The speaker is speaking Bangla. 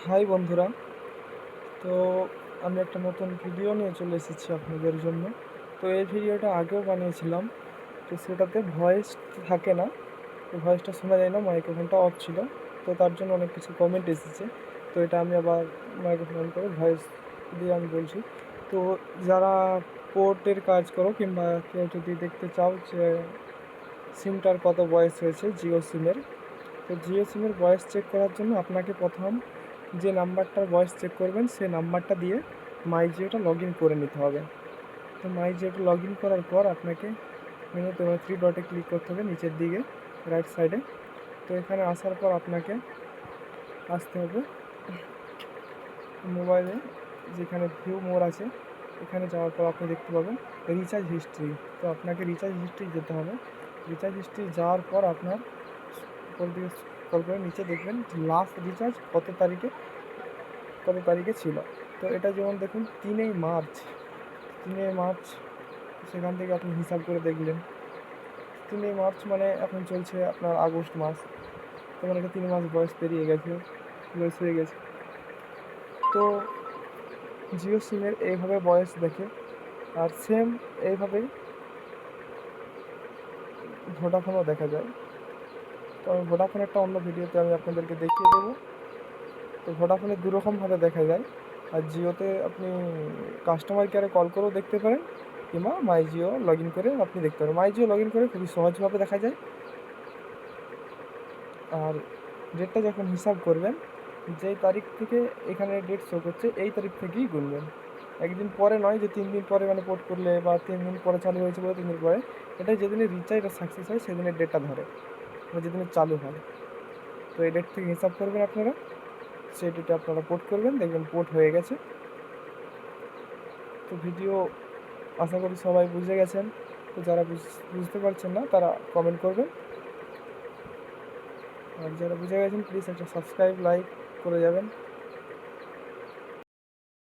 হাই বন্ধুরা। তো আমি একটা নতুন ভিডিও নিয়ে চলে এসেছি আপনাদের জন্য। তো এই ভিডিওটা আগেও বানিয়েছিলাম, তো সেটাতে ভয়েস থাকে না, তো ভয়েসটা শোনা যায় না, মাইক্রোফোনটা অফ ছিল। তো তার জন্য অনেক কিছু কমেন্ট এসেছে। তো এটা আমি আবার মাইক্রোফোন অন করে ভয়েস দিয়ে আমি বলছি। তো যারা পোর্টের কাজ করো কিংবা কেউ যদি দেখতে চাও যে সিমটার কত বয়স হয়েছে জিও সিমের, তো জিও সিমের বয়স চেক করার জন্য আপনাকে প্রথম যে নাম্বারটার বয়স চেক করবেন সেই নাম্বারটা দিয়ে মাই জিওটা লগ ইন করে নিতে হবে। তো মাই জিওটা লগ ইন করার পর আপনাকে মেনুতে থ্রি ডটে ক্লিক করতে হবে নিচের দিকে রাইট সাইডে। তো এখানে আসার পর আপনাকে আসতে হবে মোবাইলে, যেখানে ভিউ মোর আছে এখানে যাওয়ার পর আপনি দেখতে পাবেন রিচার্জ হিস্ট্রি। তো আপনাকে রিচার্জ হিস্ট্রি যেতে হবে। রিচার্জ হিস্ট্রি যাওয়ার পর আপনার উপর দিকে স্ক্রল করে নিচে দেখবেন লাস্ট রিচার্জ কত তারিখে ছিল। তো এটা যেমন দেখুন 3 মার্চ, সেখান থেকে আপনি হিসাব করে দেখলেন 3 মার্চ মানে এখন চলছে আপনার আগস্ট মাস, তো মানে এটা 3 মাস বয়স হয়ে গেছে। তো জিও সিমের এইভাবে বয়স দেখে, আর সেম এইভাবেই ভোডাফোনও দেখা যায়। তো আমি ভোডাফোন একটা অন্য ভিডিওতে আমি আপনাদেরকে দেখিয়ে দেবো। তো ভোডাফোনে দুরকমভাবে দেখা যায়, আর জিওতে আপনি কাস্টমার কেয়ারে কল করেও দেখতে পারেন, কিংবা মাই জিও লগ ইন করে আপনি দেখতে পারেন। মাই জিও লগ ইন করে খুবই সহজভাবে দেখা যায়। আর ডেটটা যখন হিসাব করবেন, যেই তারিখ থেকে এখানে ডেট শো করছে এই তারিখ থেকেই গুনবেন। একদিন পরে নয় যে 3 দিন পরে মানে পোর্ট করলে বা 3 দিন পরে চালু হয়েছে বলে 3 দিন পরে, এটা যেদিনে রিচার্জটা সাকসেস হয় সেদিনের ডেটটা ধরে, মানে যেদিনে চালু হয়। তো এই ডেট থেকে হিসাব করবেন আপনারা, সেই ডেটে আপনারা পোর্ট করবেন, দেখবেন পোর্ট হয়ে গেছে। তো ভিডিও আশা করি সবাই বুঝে গেছেন। তো যারা বুঝতে পারছেন না তারা কমেন্ট করবেন, আর যারা বুঝে গেছেন প্লিজ একটা সাবস্ক্রাইব লাইক করে যাবেন।